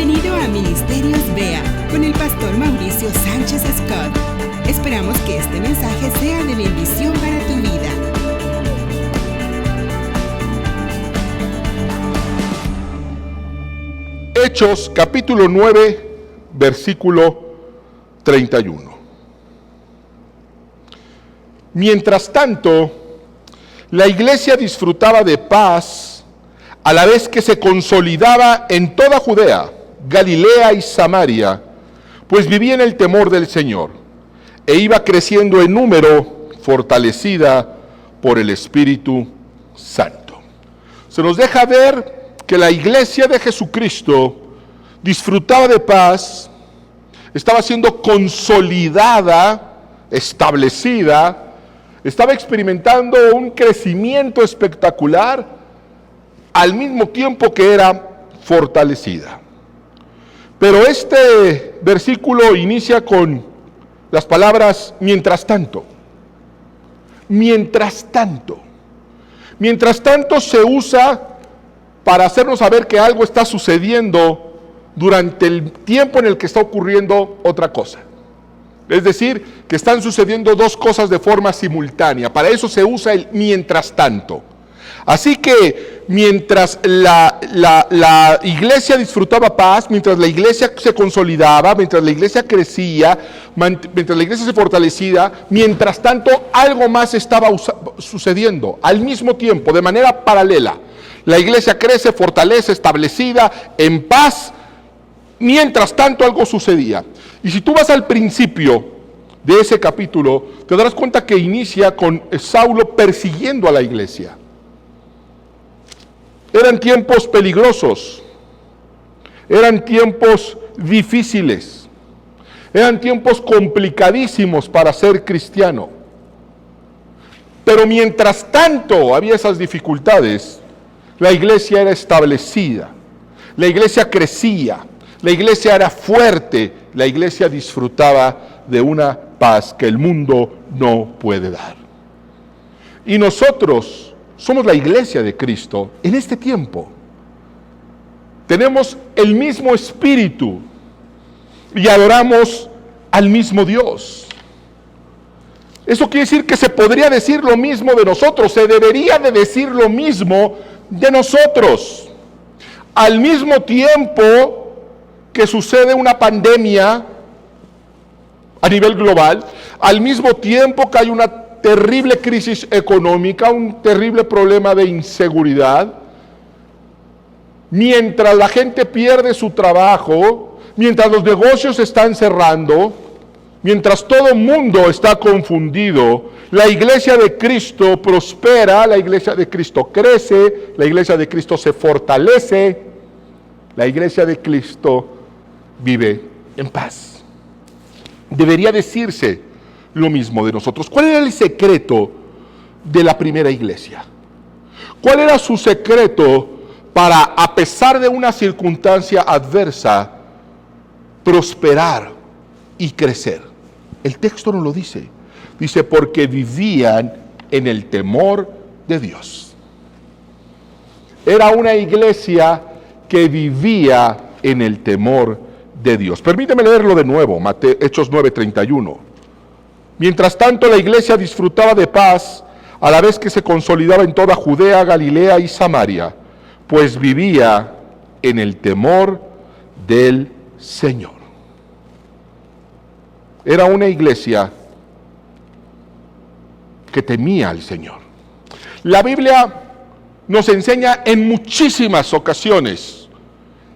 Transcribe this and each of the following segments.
Bienvenido a Ministerios Vea con el pastor Mauricio Sánchez Scott. Esperamos que este mensaje sea de bendición para tu vida. Hechos capítulo 9, versículo 31. Mientras tanto, la iglesia disfrutaba de paz a la vez que se consolidaba en toda Judea, Galilea y Samaria, pues vivía en el temor del Señor, e iba creciendo en número, fortalecida por el Espíritu Santo. Se nos deja ver que la iglesia de Jesucristo disfrutaba de paz, estaba siendo consolidada, establecida, estaba experimentando un crecimiento espectacular, al mismo tiempo que era fortalecida. Pero este versículo inicia con las palabras mientras tanto. Mientras tanto. Mientras tanto se usa para hacernos saber que algo está sucediendo durante el tiempo en el que está ocurriendo otra cosa. Es decir, que están sucediendo dos cosas de forma simultánea. Para eso se usa el mientras tanto. Así que mientras la iglesia disfrutaba paz, mientras la iglesia se consolidaba, mientras la iglesia crecía, mientras la iglesia se fortalecía, mientras tanto algo más estaba sucediendo al mismo tiempo, de manera paralela. La iglesia crece, fortalece, establecida, en paz. Mientras tanto algo sucedía. Y si tú vas al principio de ese capítulo, te darás cuenta que inicia con Saulo persiguiendo a la iglesia. Eran tiempos peligrosos, eran tiempos difíciles, eran tiempos complicadísimos para ser cristiano. Pero mientras tanto había esas dificultades, la iglesia era establecida, la iglesia crecía, la iglesia era fuerte, la iglesia disfrutaba de una paz que el mundo no puede dar. Y nosotros somos la iglesia de Cristo en este tiempo. Tenemos el mismo espíritu y adoramos al mismo Dios. Eso quiere decir que se podría decir lo mismo de nosotros, se debería de decir lo mismo de nosotros. Al mismo tiempo que sucede una pandemia a nivel global, al mismo tiempo que hay una terrible crisis económica, un terrible problema de inseguridad, mientras la gente pierde su trabajo, mientras los negocios están cerrando, mientras todo el mundo está confundido, la iglesia de Cristo prospera, la iglesia de Cristo crece, la iglesia de Cristo se fortalece, la iglesia de Cristo vive en paz. Debería decirse lo mismo de nosotros. ¿Cuál era el secreto de la primera iglesia? ¿Cuál era su secreto para, a pesar de una circunstancia adversa, prosperar y crecer? El texto no lo dice. Dice, porque vivían en el temor de Dios. Era una iglesia que vivía en el temor de Dios. Permíteme leerlo de nuevo, Hechos 9:31. Mientras tanto la iglesia disfrutaba de paz a la vez que se consolidaba en toda Judea, Galilea y Samaria, pues vivía en el temor del Señor. Era una iglesia que temía al Señor. La Biblia nos enseña en muchísimas ocasiones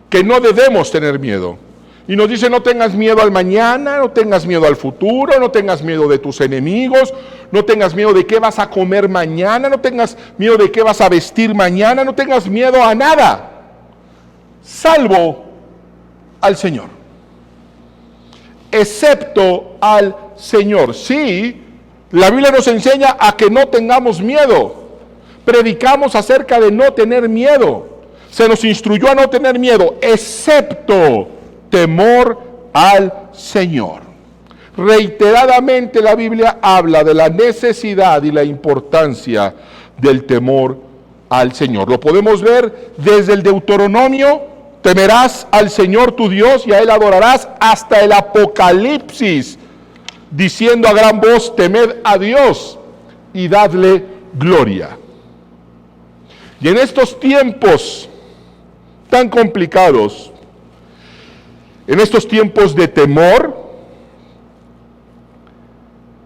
que no debemos tener miedo. Y nos dice, no tengas miedo al mañana, no tengas miedo al futuro, no tengas miedo de tus enemigos, no tengas miedo de qué vas a comer mañana, no tengas miedo de qué vas a vestir mañana, no tengas miedo a nada, salvo al Señor. Excepto al Señor. Sí, la Biblia nos enseña a que no tengamos miedo. Predicamos acerca de no tener miedo. Se nos instruyó a no tener miedo, excepto temor al Señor. Reiteradamente la Biblia habla de la necesidad y la importancia del temor al Señor. Lo podemos ver desde el Deuteronomio temerás al Señor tu Dios y a Él adorarás hasta el Apocalipsis, diciendo a gran voz, temed a Dios y dadle gloria. Y en estos tiempos tan complicados, en estos tiempos de temor,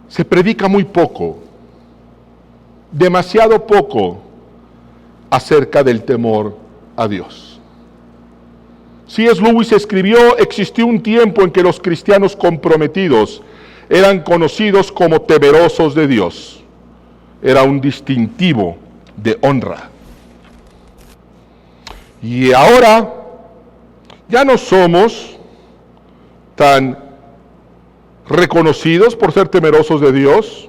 se predica muy poco, demasiado poco, acerca del temor a Dios. C.S. Lewis escribió, existió un tiempo en que los cristianos comprometidos eran conocidos como temerosos de Dios. Era un distintivo de honra. Y ahora ya no somos tan reconocidos por ser temerosos de Dios,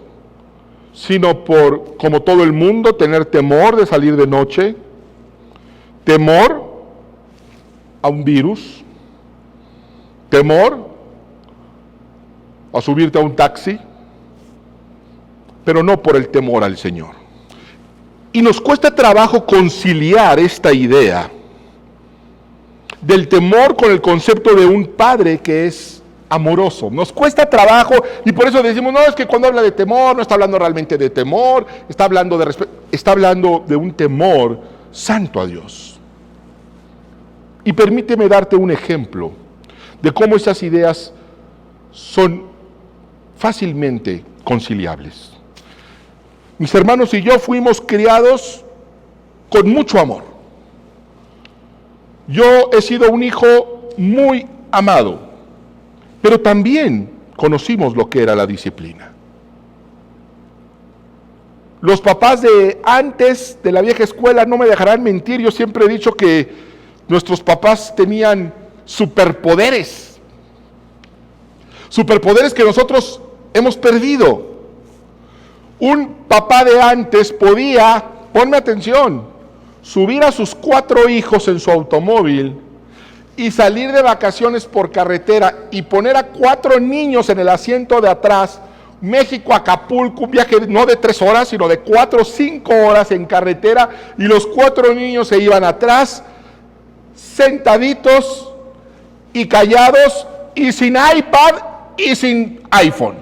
sino por, como todo el mundo, tener temor de salir de noche, temor a un virus, temor a subirte a un taxi, pero no por el temor al Señor. Y nos cuesta trabajo conciliar esta idea del temor con el concepto de un padre que es amoroso. Nos cuesta trabajo y por eso decimos, no, es que cuando habla de temor no está hablando realmente de temor, está hablando de respeto, está hablando de un temor santo a Dios. Y permíteme darte un ejemplo de cómo esas ideas son fácilmente conciliables. Mis hermanos y yo fuimos criados con mucho amor. Yo he sido un hijo muy amado, pero también conocimos lo que era la disciplina. Los papás de antes, de la vieja escuela, no me dejarán mentir. Yo siempre he dicho que nuestros papás tenían superpoderes. Superpoderes que nosotros hemos perdido. Un papá de antes podía, ponme atención, subir a sus 4 hijos en su automóvil y salir de vacaciones por carretera y poner a 4 niños en el asiento de atrás, México, Acapulco, un viaje no de 3 horas, sino de 4 o 5 horas en carretera, y los 4 niños se iban atrás, sentaditos y callados y sin iPad y sin iPhone.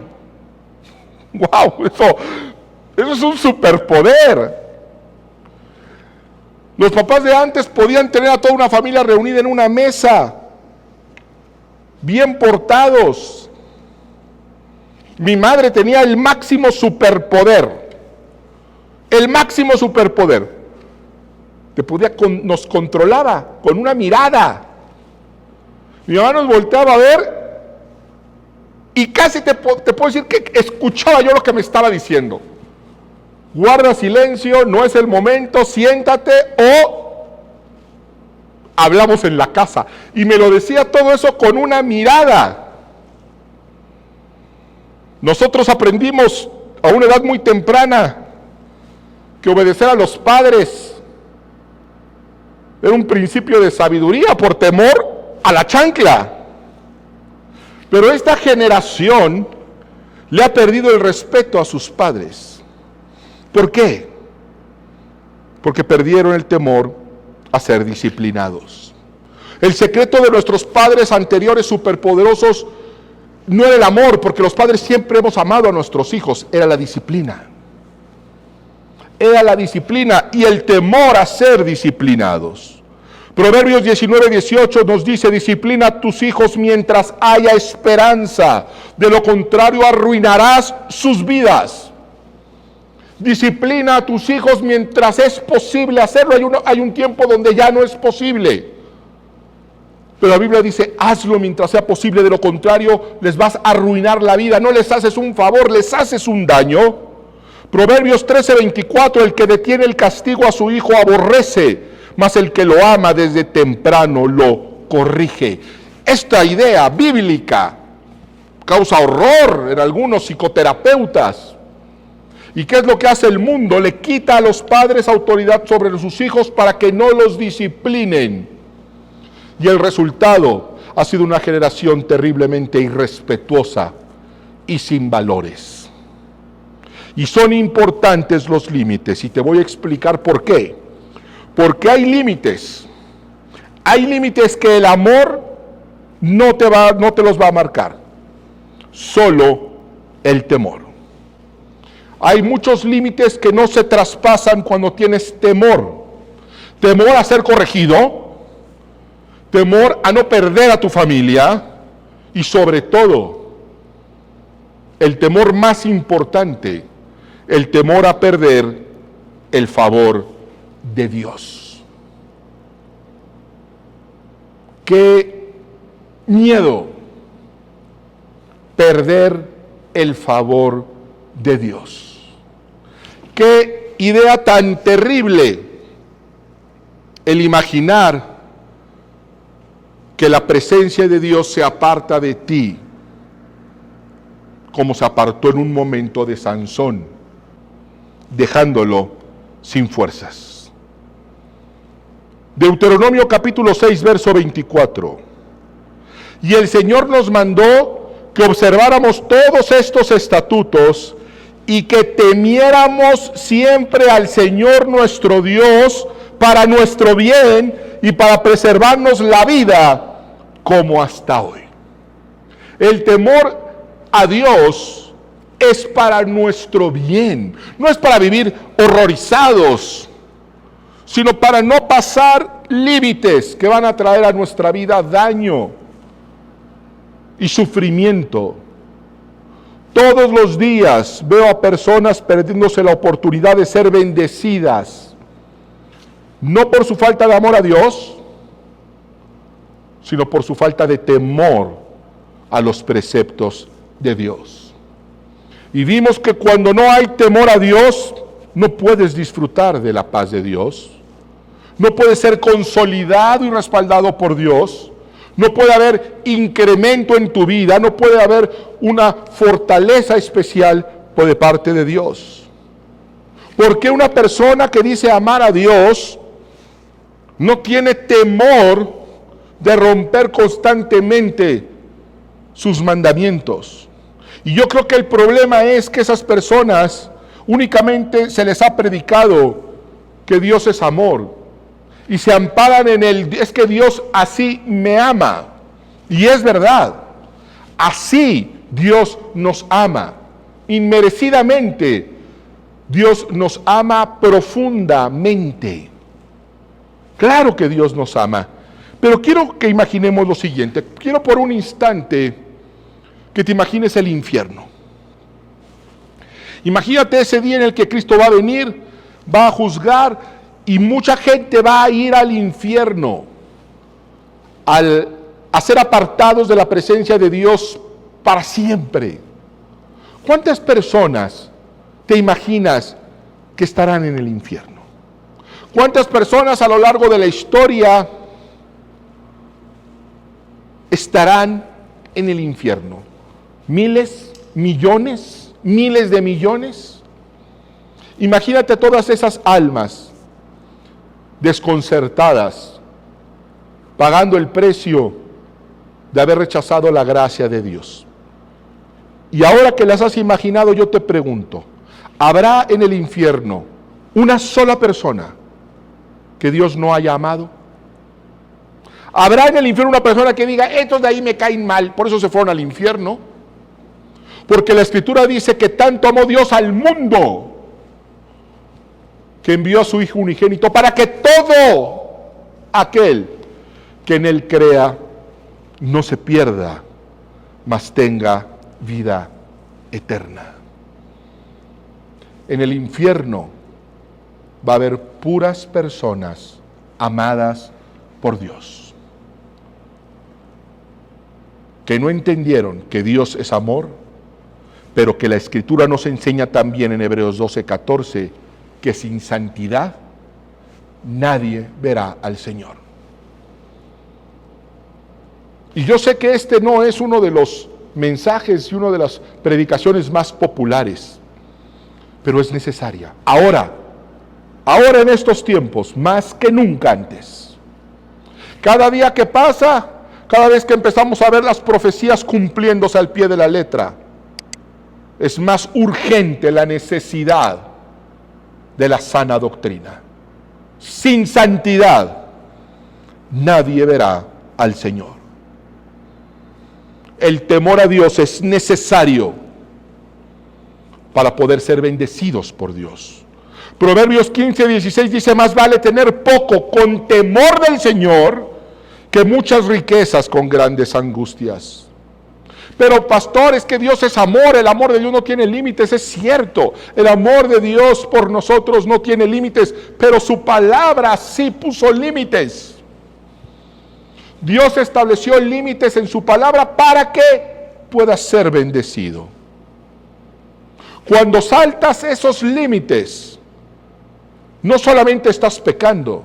¡Wow! Eso es un superpoder. Los papás de antes podían tener a toda una familia reunida en una mesa, bien portados. Mi madre tenía el máximo superpoder. El máximo superpoder. Nos controlaba con una mirada. Mi mamá nos volteaba a ver y casi te puedo decir que escuchaba yo lo que me estaba diciendo. Guarda silencio, no es el momento, siéntate o hablamos en la casa. Y me lo decía todo eso con una mirada. Nosotros aprendimos a una edad muy temprana que obedecer a los padres era un principio de sabiduría por temor a la chancla. Pero esta generación le ha perdido el respeto a sus padres. ¿Por qué? Porque perdieron el temor a ser disciplinados. El secreto de nuestros padres anteriores superpoderosos no era el amor, porque los padres siempre hemos amado a nuestros hijos, era la disciplina. Era la disciplina y el temor a ser disciplinados. Proverbios 19:18 nos dice, disciplina a tus hijos mientras haya esperanza, de lo contrario arruinarás sus vidas. Disciplina a tus hijos mientras es posible hacerlo. Hay un tiempo donde ya no es posible. Pero la Biblia dice, hazlo mientras sea posible, de lo contrario les vas a arruinar la vida. No les haces un favor, les haces un daño. Proverbios 13:24, el que detiene el castigo a su hijo aborrece, mas el que lo ama desde temprano lo corrige. Esta idea bíblica causa horror en algunos psicoterapeutas. ¿Y qué es lo que hace el mundo? Le quita a los padres autoridad sobre sus hijos para que no los disciplinen. Y el resultado ha sido una generación terriblemente irrespetuosa y sin valores. Y son importantes los límites, y te voy a explicar por qué. Porque hay límites Hay límites que el amor no te los va a marcar, solo el temor. Hay muchos límites que no se traspasan cuando tienes temor. Temor a ser corregido, temor a no perder a tu familia y sobre todo, el temor más importante, el temor a perder el favor de Dios. Qué miedo perder el favor de Dios. Qué idea tan terrible el imaginar que la presencia de Dios se aparta de ti, como se apartó en un momento de Sansón, dejándolo sin fuerzas. Deuteronomio capítulo 6, verso 24. Y el Señor nos mandó que observáramos todos estos estatutos y que temiéramos siempre al Señor nuestro Dios para nuestro bien y para preservarnos la vida como hasta hoy. El temor a Dios es para nuestro bien, no es para vivir horrorizados, sino para no pasar límites que van a traer a nuestra vida daño y sufrimiento. Todos los días veo a personas perdiéndose la oportunidad de ser bendecidas, no por su falta de amor a Dios, sino por su falta de temor a los preceptos de Dios. Y vimos que cuando no hay temor a Dios, no puedes disfrutar de la paz de Dios, no puedes ser consolidado y respaldado por Dios, no puede haber incremento en tu vida, no puede haber una fortaleza especial de parte de Dios. Porque una persona que dice amar a Dios no tiene temor de romper constantemente sus mandamientos. Y yo creo que el problema es que esas personas únicamente se les ha predicado que Dios es amor. Y se amparan en es que Dios así me ama. Y es verdad. Así Dios nos ama. Inmerecidamente. Dios nos ama profundamente. Claro que Dios nos ama. Pero quiero que imaginemos lo siguiente. Quiero por un instante que te imagines el infierno. Imagínate ese día en el que Cristo va a venir, va a juzgar, y mucha gente va a ir al infierno a ser apartados de la presencia de Dios para siempre. ¿Cuántas personas te imaginas que estarán en el infierno? ¿Cuántas personas a lo largo de la historia estarán en el infierno? ¿Miles, millones, miles de millones? Imagínate todas esas almas desconcertadas, pagando el precio de haber rechazado la gracia de Dios. Y ahora que las has imaginado, yo te pregunto, ¿habrá en el infierno una sola persona que Dios no haya amado? ¿Habrá en el infierno una persona que diga, estos de ahí me caen mal, por eso se fueron al infierno? Porque la Escritura dice que tanto amó Dios al mundo, que envió a su Hijo unigénito para que todo aquel que en Él crea no se pierda, mas tenga vida eterna. En el infierno va a haber puras personas amadas por Dios, que no entendieron que Dios es amor, pero que la Escritura nos enseña también en Hebreos 12:14, que sin santidad nadie verá al Señor. Y yo sé que este no es uno de los mensajes y una de las predicaciones más populares, pero es necesaria. Ahora en estos tiempos, más que nunca antes. Cada día que pasa, cada vez que empezamos a ver las profecías cumpliéndose al pie de la letra, es más urgente la necesidad de la sana doctrina. Sin santidad nadie verá al Señor. El temor a Dios es necesario para poder ser bendecidos por Dios. Proverbios 15:16 dice: más vale tener poco con temor del Señor que muchas riquezas con grandes angustias. Pero pastor, es que Dios es amor, el amor de Dios no tiene límites, es cierto, el amor de Dios por nosotros no tiene límites, pero su palabra sí puso límites. Dios estableció límites en su palabra para que puedas ser bendecido. Cuando saltas esos límites, no solamente estás pecando,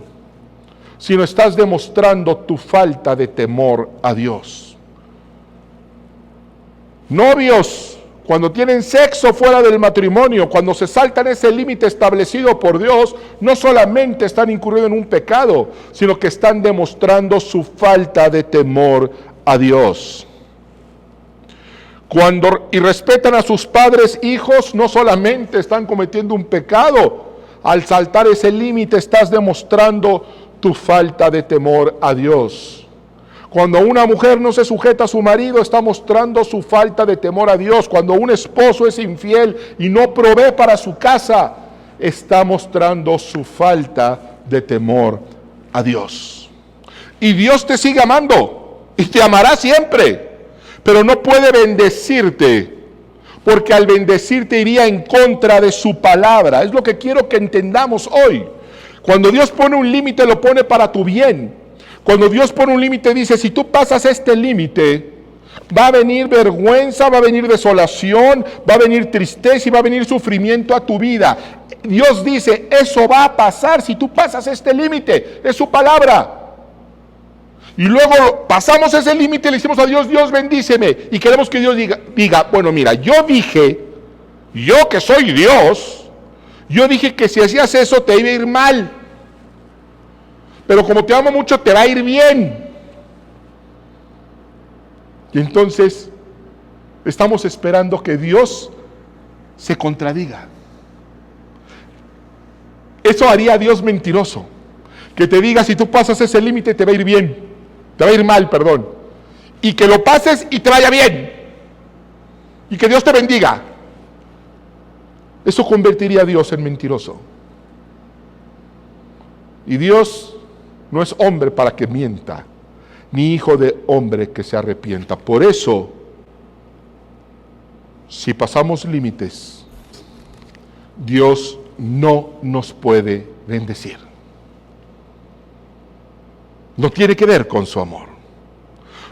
sino estás demostrando tu falta de temor a Dios. Novios, cuando tienen sexo fuera del matrimonio, cuando se saltan ese límite establecido por Dios, no solamente están incurriendo en un pecado, sino que están demostrando su falta de temor a Dios. Cuando irrespetan a sus padres, hijos, no solamente están cometiendo un pecado, al saltar ese límite estás demostrando tu falta de temor a Dios. Cuando una mujer no se sujeta a su marido, está mostrando su falta de temor a Dios. Cuando un esposo es infiel y no provee para su casa, está mostrando su falta de temor a Dios. Y Dios te sigue amando y te amará siempre, pero no puede bendecirte, porque al bendecirte iría en contra de su palabra. Es lo que quiero que entendamos hoy. Cuando Dios pone un límite, lo pone para tu bien. Cuando Dios pone un límite, dice: si tú pasas este límite, va a venir vergüenza, va a venir desolación, va a venir tristeza y va a venir sufrimiento a tu vida. Dios dice: eso va a pasar si tú pasas este límite. Es su palabra. Y luego pasamos ese límite y le decimos a Dios: Dios, bendíceme. Y queremos que Dios diga: bueno, mira, yo que soy Dios, yo dije que si hacías eso te iba a ir mal. Pero como te amo mucho, te va a ir bien. Y entonces estamos esperando que Dios se contradiga. Eso haría a Dios mentiroso. Que te diga: si tú pasas ese límite te va a ir bien. Te va a ir mal, perdón. Y que lo pases y te vaya bien. Y que Dios te bendiga. Eso convertiría a Dios en mentiroso. Y Dios no es hombre para que mienta, ni hijo de hombre que se arrepienta. Por eso, si pasamos límites, Dios no nos puede bendecir. No tiene que ver con su amor.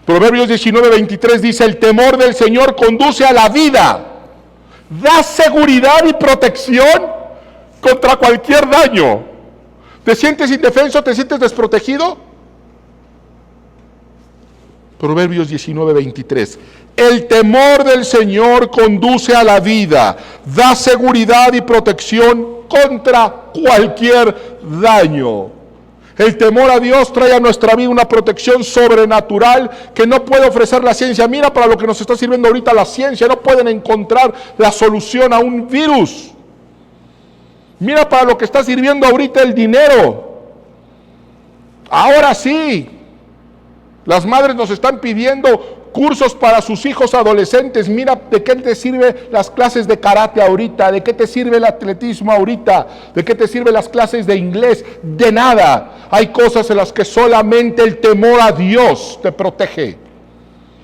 Proverbios 19:23 dice: el temor del Señor conduce a la vida, da seguridad y protección contra cualquier daño. ¿Te sientes indefenso? ¿Te sientes desprotegido? Proverbios 19:23. El temor del Señor conduce a la vida, da seguridad y protección contra cualquier daño. El temor a Dios trae a nuestra vida una protección sobrenatural que no puede ofrecer la ciencia. Mira para lo que nos está sirviendo ahorita la ciencia. No pueden encontrar la solución a un virus. Mira para lo que está sirviendo ahorita el dinero. Ahora sí, las madres nos están pidiendo cursos para sus hijos adolescentes. Mira de qué te sirve las clases de karate ahorita, de qué te sirve el atletismo ahorita, de qué te sirven las clases de inglés. De nada. Hay cosas en las que solamente el temor a Dios te protege.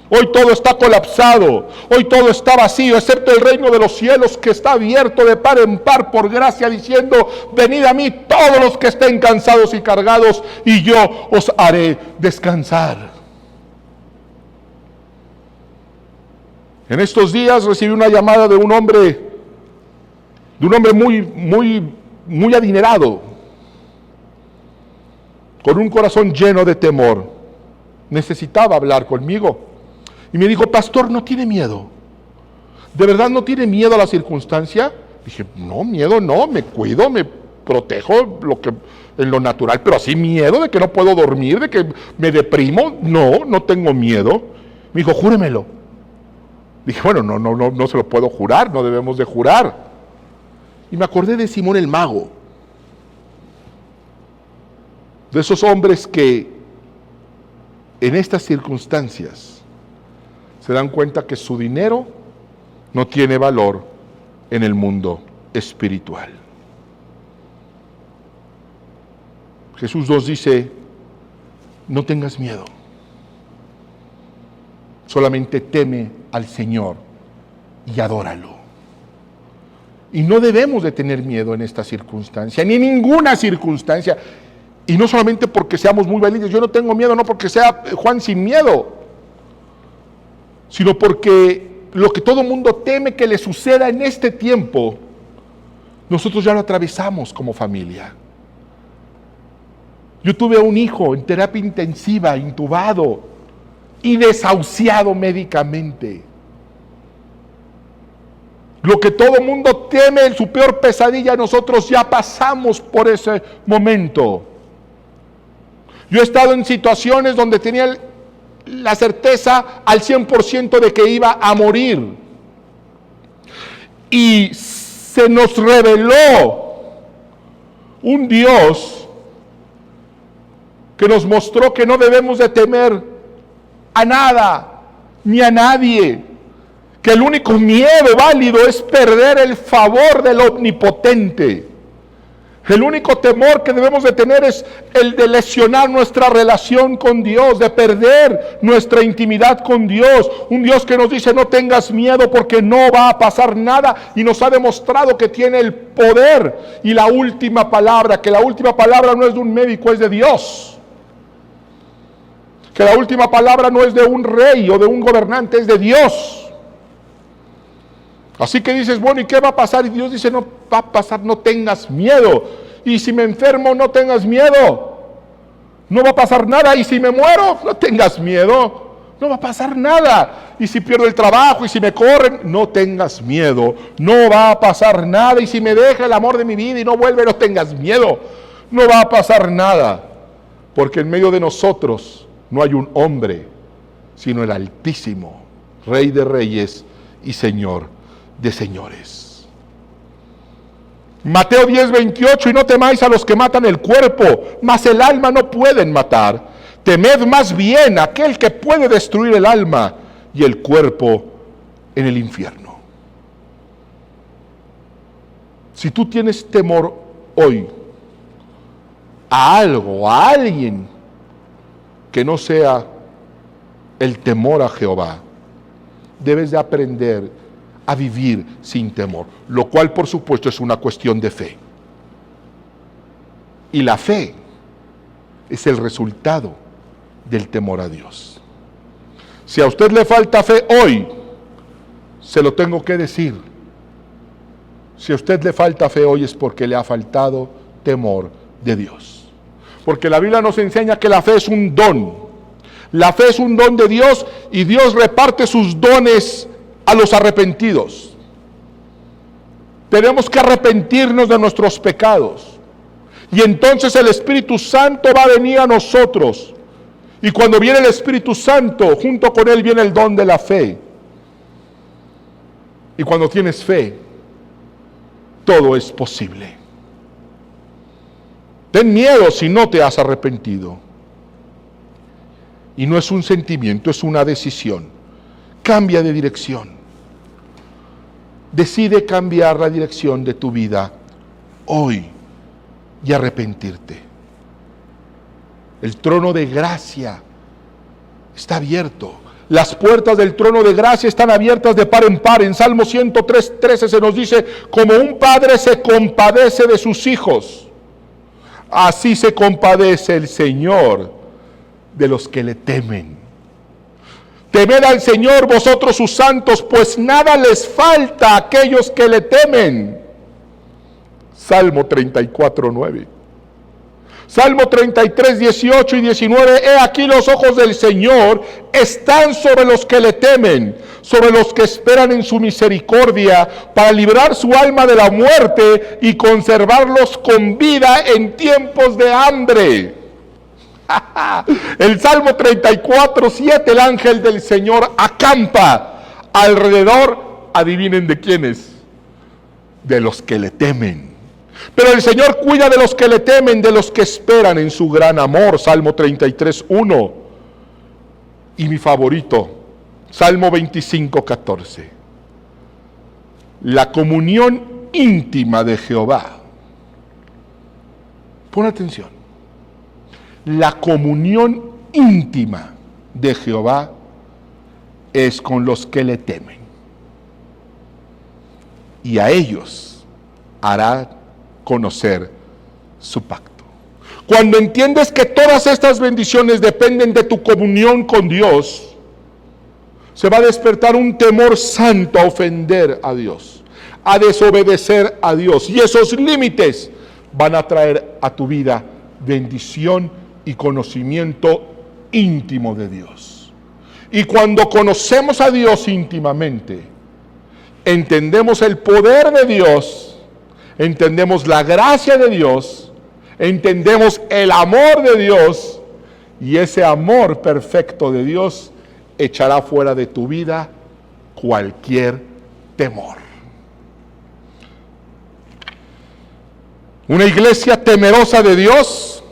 Hoy todo está colapsado, hoy todo está vacío, excepto el reino de los cielos, que está abierto de par en par por gracia, diciendo: venid a mí todos los que estén cansados y cargados, y yo os haré descansar. En estos días recibí una llamada de un hombre muy adinerado, con un corazón lleno de temor. Necesitaba hablar conmigo. Y me dijo: pastor, ¿no tiene miedo? ¿De verdad no tiene miedo a la circunstancia? Dije: no, miedo no, me cuido, me protejo en lo natural, pero así miedo de que no puedo dormir, de que me deprimo. No tengo miedo. Me dijo: júremelo. Dije: bueno, no se lo puedo jurar, no debemos de jurar. Y me acordé de Simón el Mago, de esos hombres que en estas circunstancias se dan cuenta que su dinero no tiene valor en el mundo espiritual. Jesús nos dice, no tengas miedo, solamente teme al Señor y adóralo. Y no debemos de tener miedo en esta circunstancia, ni en ninguna circunstancia. Y no solamente porque seamos muy valientes, yo no tengo miedo, no porque sea Juan sin miedo, sino porque lo que todo mundo teme que le suceda en este tiempo, nosotros ya lo atravesamos como familia. Yo tuve un hijo en terapia intensiva, intubado y desahuciado médicamente. Lo que todo mundo teme, su peor pesadilla, nosotros ya pasamos por ese momento. Yo he estado en situaciones donde tenía la certeza al 100% de que iba a morir. Y se nos reveló un Dios que nos mostró que no debemos de temer a nada, ni a nadie. Que el único miedo válido es perder el favor del Omnipotente. El único temor que debemos de tener es el de lesionar nuestra relación con Dios, de perder nuestra intimidad con Dios. Un Dios que nos dice no tengas miedo porque no va a pasar nada y nos ha demostrado que tiene el poder y la última palabra, que la última palabra no es de un médico, es de Dios. Que la última palabra no es de un rey o de un gobernante, es de Dios. Así que dices, bueno, ¿y qué va a pasar? Y Dios dice, no va a pasar, no tengas miedo. Y si me enfermo, no tengas miedo. No va a pasar nada. Y si me muero, no tengas miedo. No va a pasar nada. Y si pierdo el trabajo, y si me corren, no tengas miedo. No va a pasar nada. Y si me deja el amor de mi vida y no vuelve, no tengas miedo. No va a pasar nada. Porque en medio de nosotros no hay un hombre, sino el Altísimo, Rey de Reyes y Señor de señores. Mateo 10:28, y no temáis a los que matan el cuerpo, mas el alma no pueden matar. Temed más bien a aquel que puede destruir el alma y el cuerpo en el infierno. Si tú tienes temor hoy a algo, a alguien que no sea el temor a Jehová, debes de aprender a vivir sin temor, lo cual por supuesto es una cuestión de fe. Y la fe es el resultado del temor a Dios. Si a usted le falta fe hoy, se lo tengo que decir. Si a usted le falta fe hoy es porque le ha faltado temor de Dios. Porque la Biblia nos enseña que la fe es un don. La fe es un don de Dios y Dios reparte sus dones a los arrepentidos. Tenemos que arrepentirnos de nuestros pecados. Y entonces el Espíritu Santo va a venir a nosotros. Y cuando viene el Espíritu Santo, junto con él viene el don de la fe. Y cuando tienes fe, todo es posible. Ten miedo si no te has arrepentido. Y no es un sentimiento, es una decisión. Cambia de dirección. Decide cambiar la dirección de tu vida hoy y arrepentirte. El trono de gracia está abierto. Las puertas del trono de gracia están abiertas de par en par. En Salmo 103:13 se nos dice, como un padre se compadece de sus hijos, así se compadece el Señor de los que le temen. Temed al Señor vosotros sus santos, pues nada les falta a aquellos que le temen. Salmo 34:9. Salmo 33:18 y 19. He aquí los ojos del Señor están sobre los que le temen, sobre los que esperan en su misericordia, para librar su alma de la muerte y conservarlos con vida en tiempos de hambre. El Salmo 34:7, el ángel del Señor acampa alrededor, adivinen de quiénes, de los que le temen. Pero el Señor cuida de los que le temen, de los que esperan en su gran amor. Salmo 33:1. Y mi favorito, Salmo 25:14. La comunión íntima de Jehová. Pon atención. La comunión íntima de Jehová es con los que le temen, y a ellos hará conocer su pacto. Cuando entiendes que todas estas bendiciones dependen de tu comunión con Dios, se va a despertar un temor santo a ofender a Dios, a desobedecer a Dios, y esos límites van a traer a tu vida bendición y conocimiento íntimo de Dios. Y cuando conocemos a Dios íntimamente, entendemos el poder de Dios, entendemos la gracia de Dios, entendemos el amor de Dios, y ese amor perfecto de Dios echará fuera de tu vida cualquier temor. Una iglesia temerosa de Dios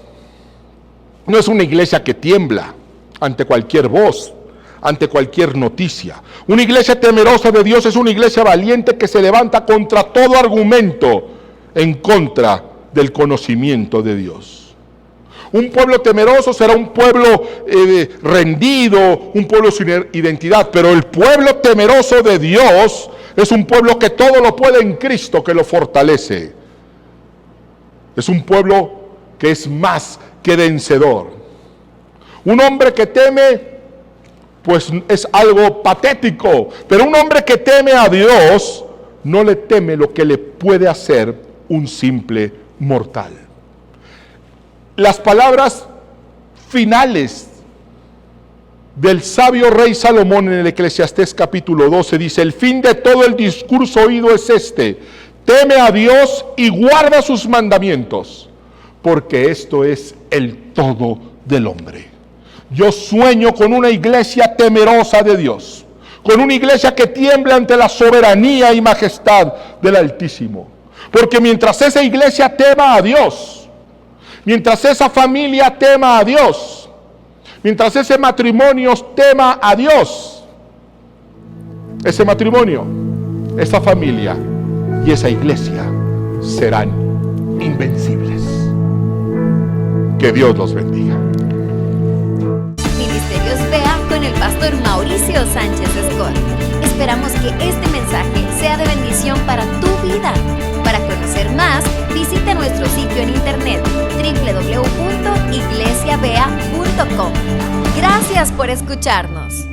no es una iglesia que tiembla ante cualquier voz, ante cualquier noticia. Una iglesia temerosa de Dios es una iglesia valiente que se levanta contra todo argumento en contra del conocimiento de Dios. Un pueblo temeroso será un pueblo rendido, un pueblo sin identidad, pero el pueblo temeroso de Dios es un pueblo que todo lo puede en Cristo, que lo fortalece. Es un pueblo que es más que vencedor. Un hombre que teme, pues es algo patético, pero un hombre que teme a Dios no le teme lo que le puede hacer un simple mortal. Las palabras finales del sabio rey Salomón en el Eclesiastés capítulo 12 dice: el fin de todo el discurso oído es este: teme a Dios y guarda sus mandamientos, porque esto es el todo del hombre. Yo sueño con una iglesia temerosa de Dios, con una iglesia que tiembla ante la soberanía y majestad del Altísimo. Porque mientras esa iglesia tema a Dios, mientras esa familia tema a Dios, mientras ese matrimonio tema a Dios, ese matrimonio, esa familia y esa iglesia serán invencibles. Que Dios los bendiga. Ministerios Bea con el pastor Mauricio Sánchez Escort. Esperamos que este mensaje sea de bendición para tu vida. Para conocer más, visita nuestro sitio en internet www.iglesiabea.com. Gracias por escucharnos.